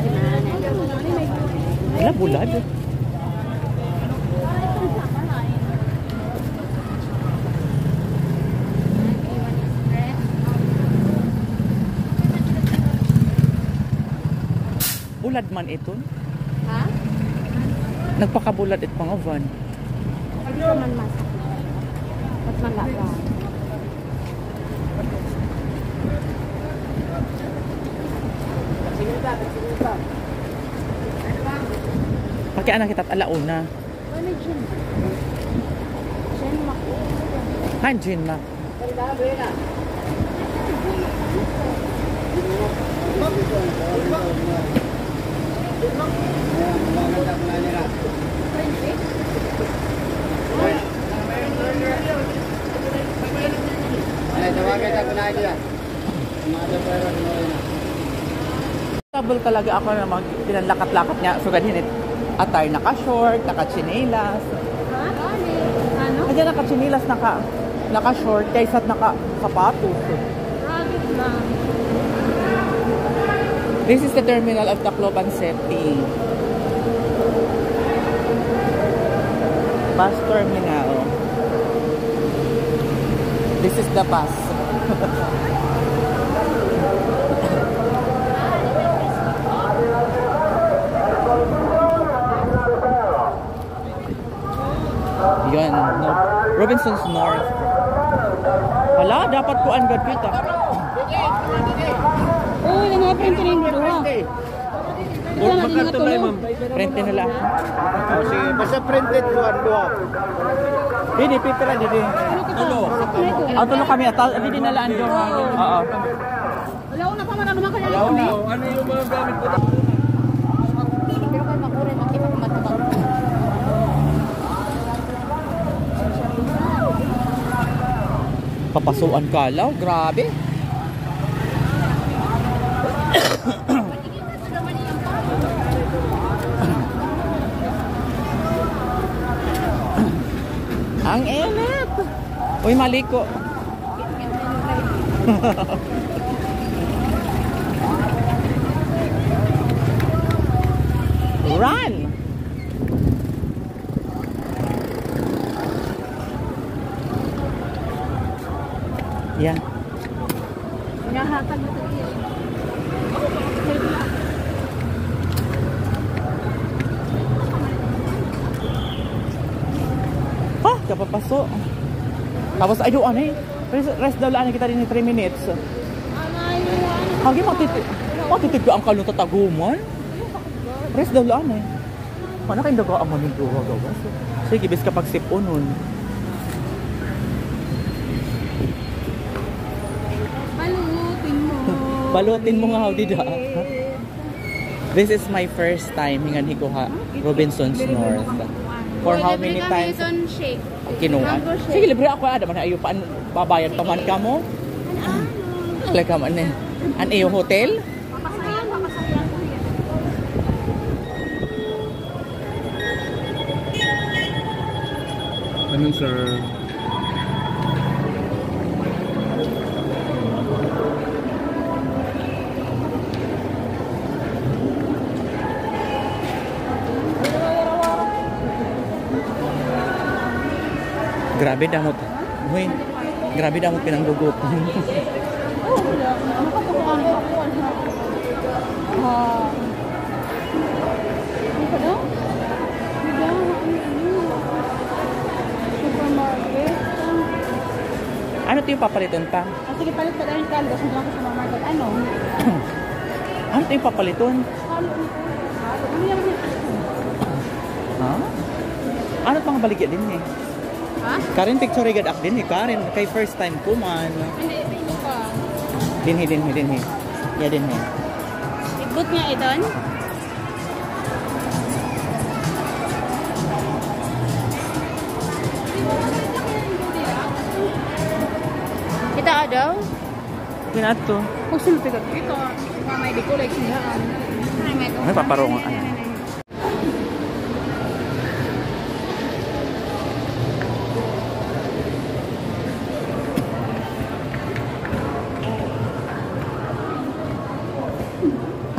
di mana? Wala, bulad. Bulad man ito. Ha? Nagpakabulad it pang oven. Hindi ko man masak. At man laba. Pagka anak kita at alauna. Ano Jin? Jin Mak. Han, Jin Mak. Tabel talaga ako na pinanlakat-lakat niya. So ganyan attire, naka-short, naka-chinelas. Ha? Ano? Kaya naka-chinelas, naka-short, kaysa naka-sapatos. Rabbit lang. This is the terminal of Tacloban City. Bus terminal. This is the bus. Yan, no. Robinson's North. Wala, dapat ko angad kita. Oh, yung mga print rin dito ha. Ito na din natulog. Print nila. Oh, sige, basta printed doon. Hindi, pipira dito. Tulo. Tulo kami. Hindi dinalaan doon. Oo. Wala ko na pa man naman kaya kami. Ano yung mga gamit ko? Pero kay makuray makita matubang. Papasuan kalaw, grabe. Ang init. Uy, maliko. Run! Yan. Nahatag na tayo. Ha? Kapapaso. Tapos ayo ano eh. Rest daw lang kita din 3 minutes. Hagi matitig ang kalong tataguman. Rest daw lang eh. Mana kayo daga ang maning gawas. Sige, bis kapag siponon. Balutin mo nga hawdi da. This is my first time hingan hikuha Robinson's North. For how many times? Kinuha. Sige, libre ako ada man ayo pa babayad pa man kamo. Talaga man eh. An iyo hotel? Ano sir? Grabe damot. Hoy. Grabe damot pinanggugot. Ano 'to yung papaliton pa? Sige, palit pa dahil kalo. Kasi lang ko sa market. Ano? Ano 'to yung papaliton? Ha? Ano pang baligya din eh? Ha? Karen picture agad ak din eh. Karen kay first time ko man. Hindi, ito pa. Dinhi. Ya dinhi. Igbot niya idon? Kita daw? Pinato. Kung sulti ka dito, mamay di ko like siyaan. May paparongan.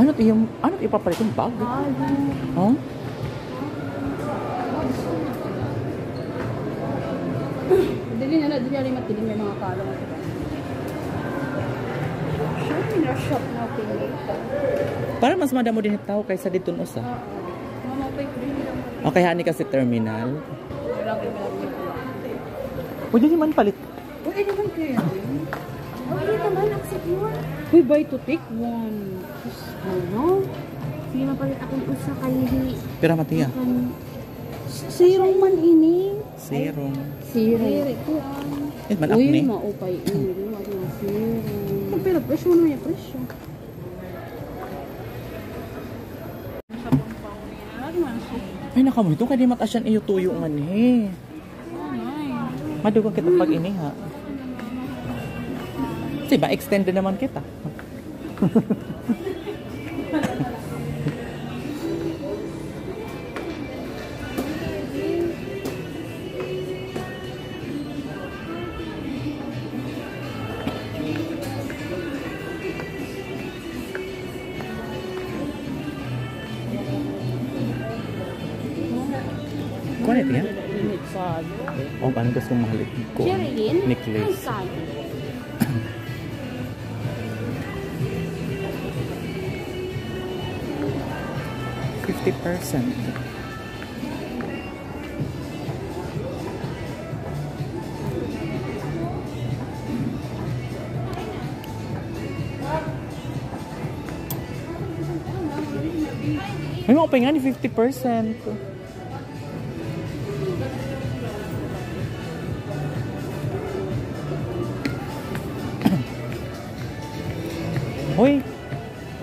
Ano ipapalit yung bag? Huh? Dili na rin matiling may mga kalo. Shop na okay. Para mas madamo din yung tao kaysa dito no sa. Mama, Okay, hani kasi terminal. lagi. Pwede naman palit. Uy, naman kayo. Okay naman, accept yun. Uy, buy to take one. Ano? Hindi mapalit akong usa kalihi. Pira matiya. Zero man ini. Zero. Zero. Eh, man Uy, akne. maupay ini. Zero. Pero presyo na yung presyo. Ay, nakamulito kaya di matasyan iyo tuyo nga ni. Madugang kita pag ini ha. Diba, extended naman kita. Kuha na ito yan? Oh, paano gusto mong mahalit ko? Sherilyn? Necklace. Ay, sad. %50. Ay, mga pa nga ni 50%. Hoy,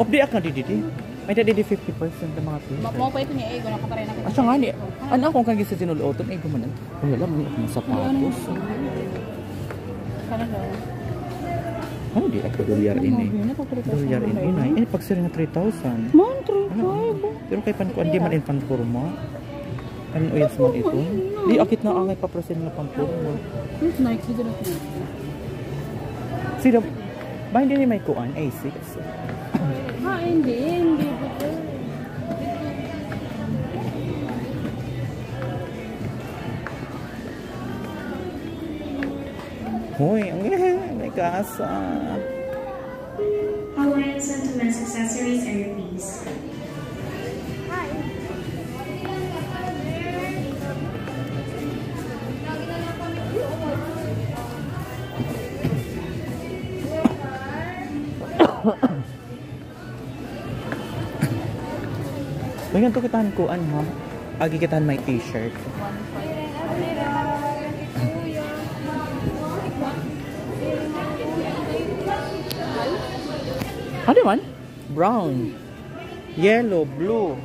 update ka di. May dadi 50% ng mga pila. Mo pa ito niya, eh. Gano'n ka pa rin ako. Asa nga ni? Ano akong kagi sa sinuloton? Ay, gumanan. Ay, alam mo akong sapatos. Kano daw? Ano di ako dolyar ini? Dolyar ini. Eh, pagsiri nga 3,000. Mantro, Pero kay pankuan, di man in panpurma. Kanin uyas mo ito. Di akit na angay paprosin nga panpurma. It's Nike din ako. Sino? Ba hindi ni may kuan? Ay, 6. Ha, hindi. Hoy, ang may kasa. Hawaiian sentiments, accessories, and your piece. Ngayon to kitahan ko, ano ha? Agi kitahan may t-shirt. Ano man? Brown, yellow, blue.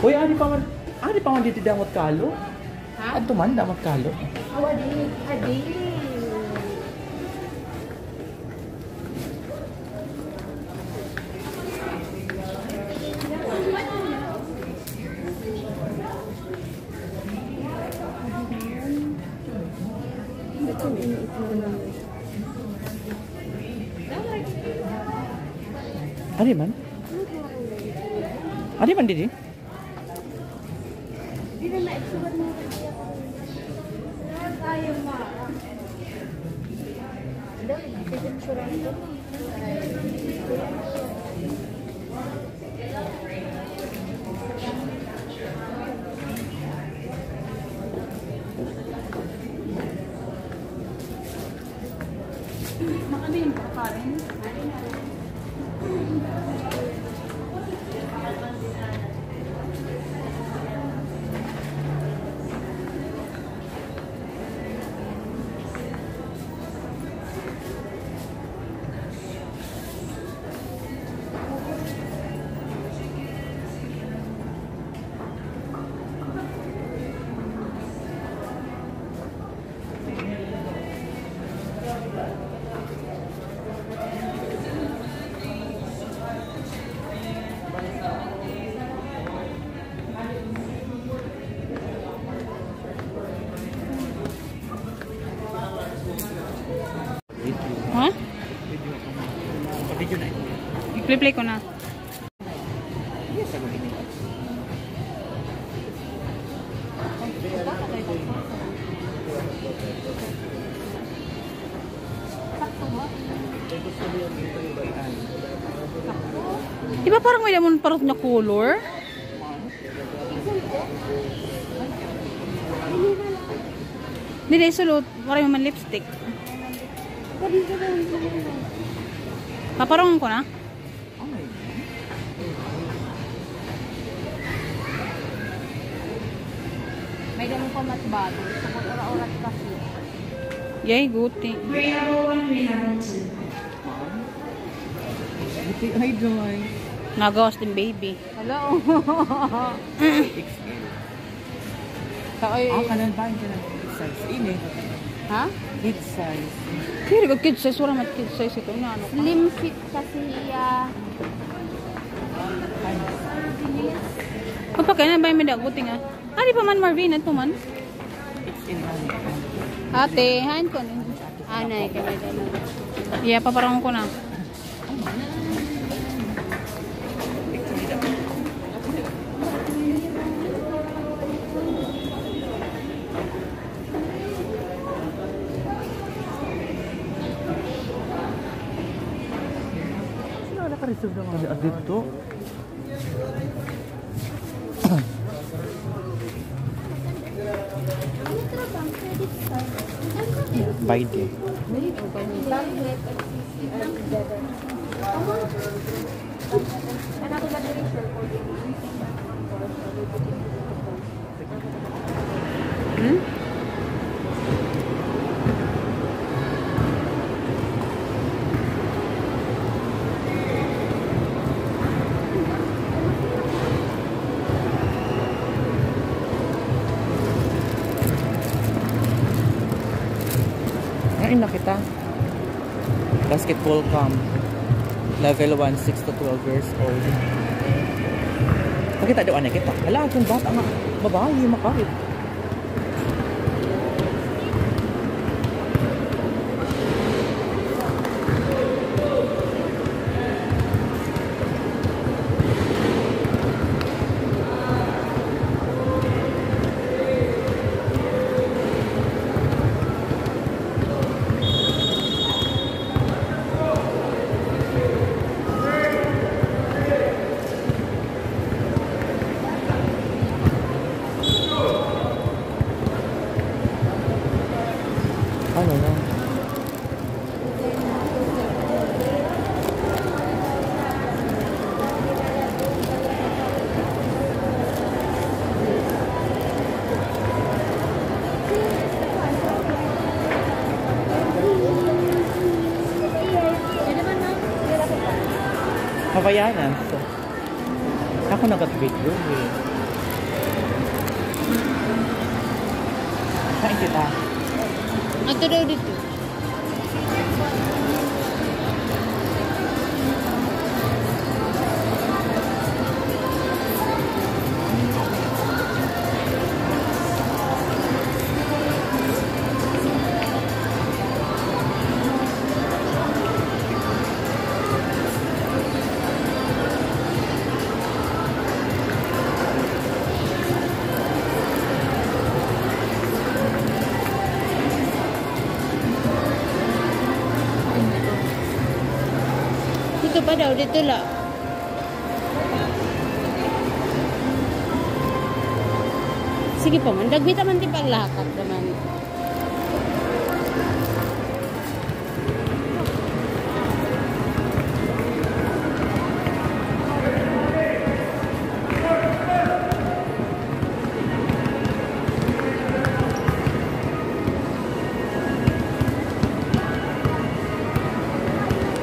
Uy, ani pa man dito damot kalo? Ha? Adto man damot kalo. Adi. Ano man? Ano man didi? Di na ma-exubad mo. Tayo ma. Dali, pipicturean ko. Makalim pa pa rin. Ha? Video na ito. I-play ko na. Yes, ako ini. Di ba parang may lemon parot na color? Hindi, sulot. Parang man lipstick. Paparongan ko na. May ganun pa matbado. Sa oras kasi. Yay, guti. Grade level 1, grade level 2. Hi, Joy. Nagawas din baby. Hello. XL. Kaoy. Kanan ba? Kid size. Ini. Ha? Kid size. Kaya rin kid size. Wala mat kid size ito. Ano ka? Slim fit kasi Magpakain na ba yung may daguti nga? Ah, di pa man Marvin. Ito man. XL. Ate, hain ko. anay kami dala. Yeah, paparangon ko na. Naka-reserve na mga dito. Bayde. Ngayon na kita. Basketball camp. Level 1, 6 to 12 years old. Pakita doon na kita. Hala, itong bata nga. Babae, makahit. Ano na? Hawaiianas. Ako nag-video eh. Kain kita. Ito daw dito. Dito pa daw, dito lang. Sige pa man, dagmita man di paglakad naman.